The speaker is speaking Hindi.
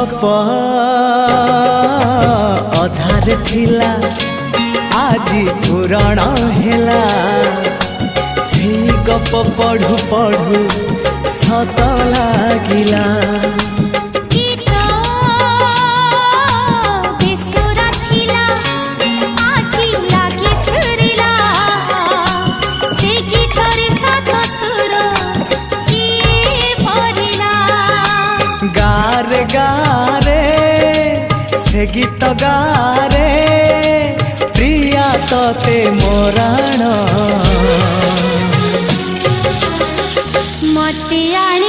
गप अधार थिला आजी पुराण हेला से गप पढ़ु पढ़ु सत लागिला गारे गारे से गीत गारे प्रिया तोते मोराण मते आनी